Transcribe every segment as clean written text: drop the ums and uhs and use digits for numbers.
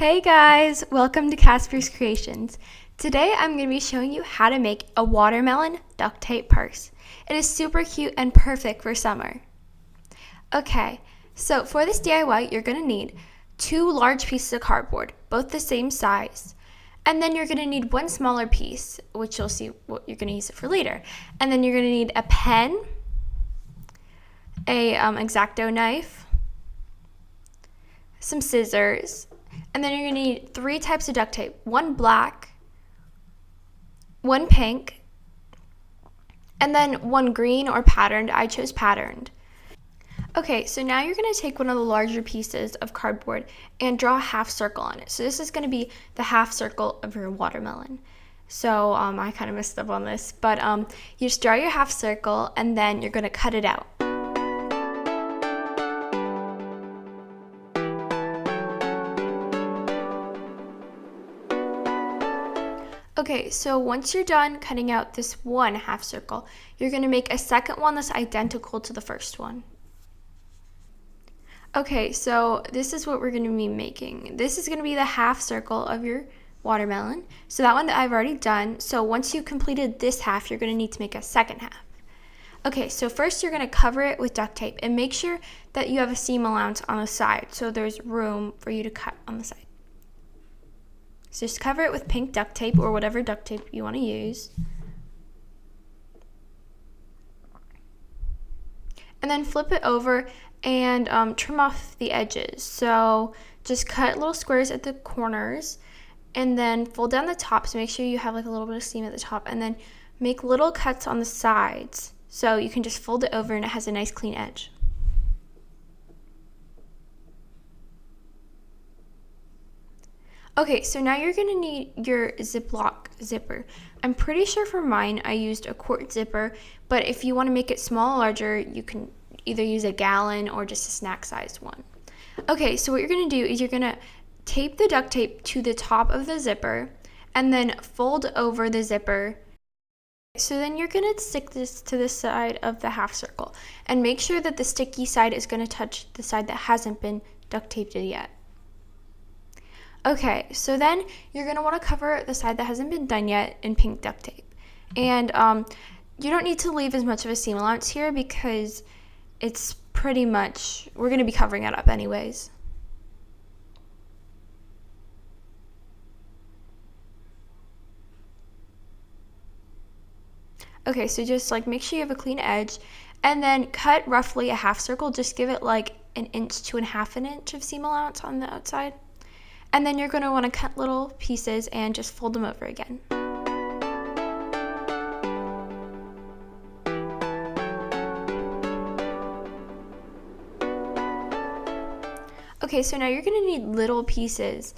Hey guys, welcome to Casper's Creations. Today I'm going to be showing you how to make a watermelon duct tape purse. It is super cute and perfect for summer. Okay, so for this DIY you're going to need 2 large pieces of cardboard, both the same size. And then you're going to need one smaller piece, which you'll see what you're going to use it for later. And then you're going to need a pen, a X-Acto knife, some scissors, and then you're going to need 3 types of duct tape. One black, one pink, and then one green or patterned. I chose patterned. Okay, so now you're going to take one of the larger pieces of cardboard and draw a half circle on it. So this is going to be the half circle of your watermelon. So I kind of messed up on this, but you just draw your half circle and then you're going to cut it out. Okay, so once you're done cutting out this one half circle, you're going to make a second one that's identical to the first one. Okay, so this is what we're going to be making. This is going to be the half circle of your watermelon. So that one I've already done. So once you completed this half, you're going to need to make a second half. Okay, so first you're going to cover it with duct tape and make sure that you have a seam allowance on the side so there's room for you to cut on the side. So just cover it with pink duct tape or whatever duct tape you want to use. And then flip it over and trim off the edges. So just cut little squares at the corners and then fold down the top. So make sure you have like a little bit of seam at the top and then make little cuts on the sides. So you can just fold it over and it has a nice clean edge. Okay, so now you're going to need your Ziploc zipper. I'm pretty sure for mine I used a quart zipper, but if you want to make it small or larger, you can either use a gallon or just a snack sized one. Okay, so what you're going to do is you're going to tape the duct tape to the top of the zipper and then fold over the zipper. So then you're going to stick this to the side of the half circle and make sure that the sticky side is going to touch the side that hasn't been duct taped yet. Okay, so then you're going to want to cover the side that hasn't been done yet in pink duct tape. And you don't need to leave as much of a seam allowance here because it's pretty much, we're going to be covering it up anyways. Okay, so just like make sure you have a clean edge and then cut roughly a half circle. Just give it like 1 inch to 1/2 inch of seam allowance on the outside. And then you're going to want to cut little pieces and just fold them over again. Okay, so now you're going to need little pieces.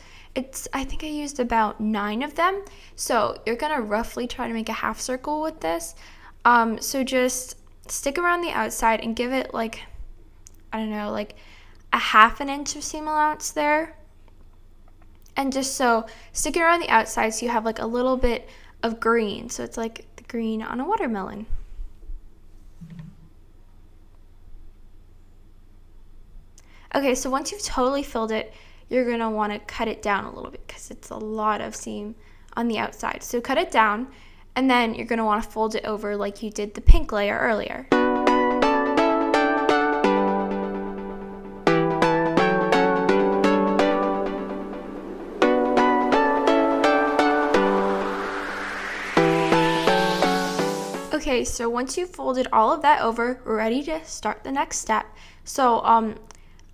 I think I used about 9 of them. So you're going to roughly try to make a half circle with this. So just stick around the outside and give it like, I don't know, like 1/2 inch of seam allowance there. And just so stick it around the outside so you have like a little bit of green. So it's like the green on a watermelon. Okay, so once you've totally filled it, you're going to want to cut it down a little bit because it's a lot of seam on the outside. So cut it down and then you're going to want to fold it over like you did the pink layer earlier. Okay, so once you've folded all of that over, we're ready to start the next step. So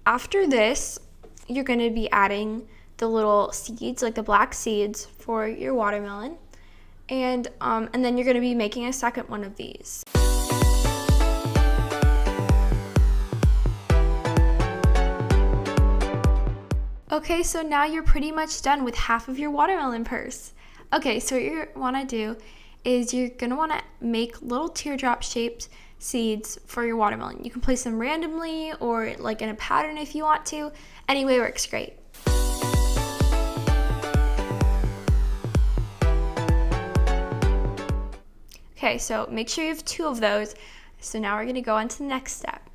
after this, you're going to be adding the little seeds, like the black seeds for your watermelon. And then you're going to be making a second one of these. Okay, so now you're pretty much done with half of your watermelon purse. Okay, so what you want to do is you're going to want to make little teardrop shaped seeds for your watermelon. You can place them randomly or like in a pattern if you want to. Any way works great. Okay, so make sure you have 2 of those. So now we're going to go on to the next step.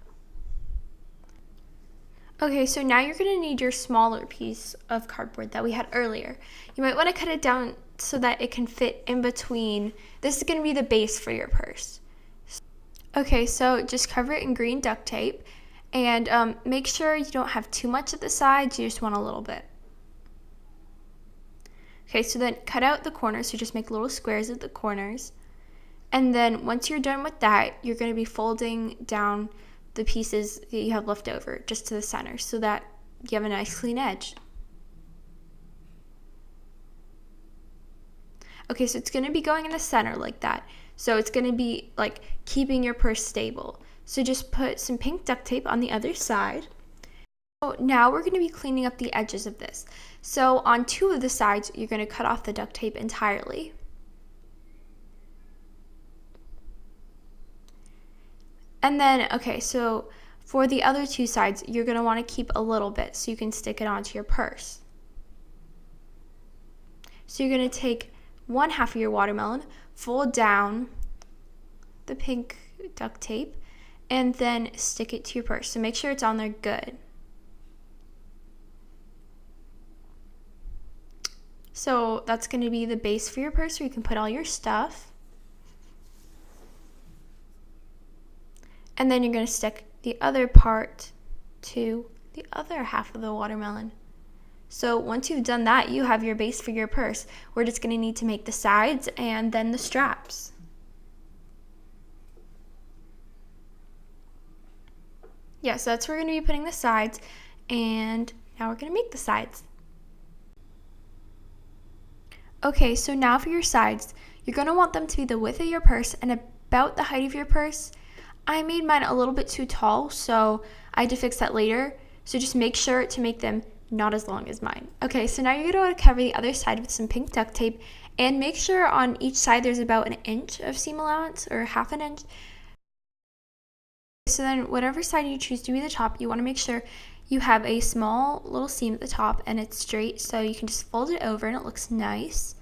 Okay, so now you're going to need your smaller piece of cardboard that we had earlier. You might want to cut it down so that it can fit in between. This is going to be the base for your purse. Okay, so just cover it in green duct tape and make sure you don't have too much at the sides, you just want a little bit. Okay, so then cut out the corners, so just make little squares at the corners. And then once you're done with that, you're going to be folding down the pieces that you have left over just to the center so that you have a nice clean edge. Okay, so it's going to be going in the center like that. So it's going to be like keeping your purse stable. So just put some pink duct tape on the other side. So now we're going to be cleaning up the edges of this. So on 2 of the sides, you're going to cut off the duct tape entirely. And then, okay, so for the other 2 sides, you're going to want to keep a little bit so you can stick it onto your purse. So you're going to take 1/2 of your watermelon, fold down the pink duct tape, and then stick it to your purse. So make sure it's on there good. So that's going to be the base for your purse where you can put all your stuff. And then you're going to stick the other part to the other half of the watermelon. So once you've done that, you have your base for your purse. We're just going to need to make the sides and then the straps. Yeah, so that's where we're going to be putting the sides, and now we're going to make the sides. Okay, so now for your sides, you're going to want them to be the width of your purse and about the height of your purse. I made mine a little bit too tall, so I had to fix that later. So just make sure to make them not as long as mine. Okay, so now you're going to want to cover the other side with some pink duct tape and make sure on each side there's about 1 inch of seam allowance or 1/2 inch. So then whatever side you choose to be the top, you want to make sure you have a small little seam at the top and it's straight, so you can just fold it over and it looks nice.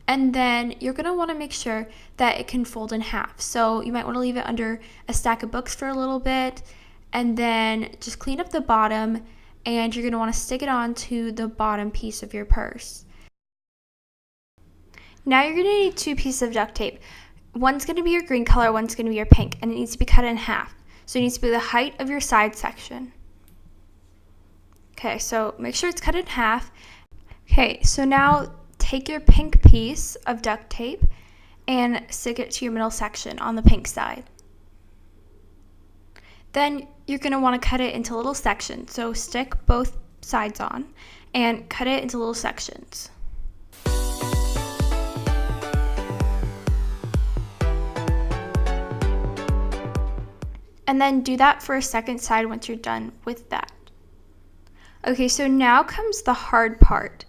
And then you're going to want to make sure that it can fold in half. So you might want to leave it under a stack of books for a little bit, and then just clean up the bottom, and you're going to want to stick it onto the bottom piece of your purse. Now you're going to need 2 pieces of duct tape. One's going to be your green color, one's going to be your pink, and it needs to be cut in half. So it needs to be the height of your side section. Okay, so make sure it's cut in half. Okay, so now take your pink piece of duct tape and stick it to your middle section on the pink side. Then you're going to want to cut it into little sections. So stick both sides on and cut it into little sections. And then do that for a second side once you're done with that. Okay, so now comes the hard part.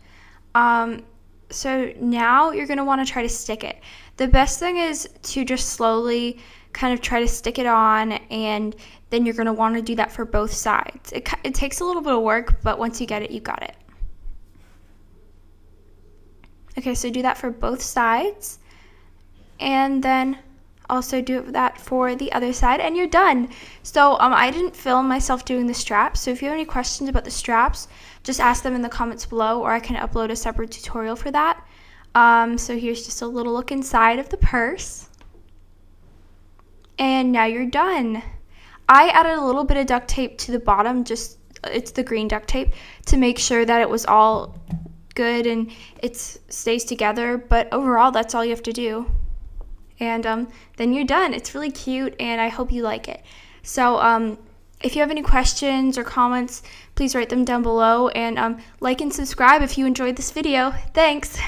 So now you're going to want to try to stick it. The best thing is to just slowly kind of try to stick it on, and then you're going to want to do that for both sides. It takes a little bit of work, but once you get it, you got it. Okay, so do that for both sides, and then also do that for the other side, and you're done. So I didn't film myself doing the straps, so if you have any questions about the straps, just ask them in the comments below, or I can upload a separate tutorial for that. So here's just a little look inside of the purse, and now you're done. I added a little bit of duct tape to the bottom, it's the green duct tape, to make sure that it was all good and it stays together, but overall that's all you have to do. And then you're done. It's really cute, and I hope you like it. So if you have any questions or comments, please write them down below, and like and subscribe if you enjoyed this video. Thanks!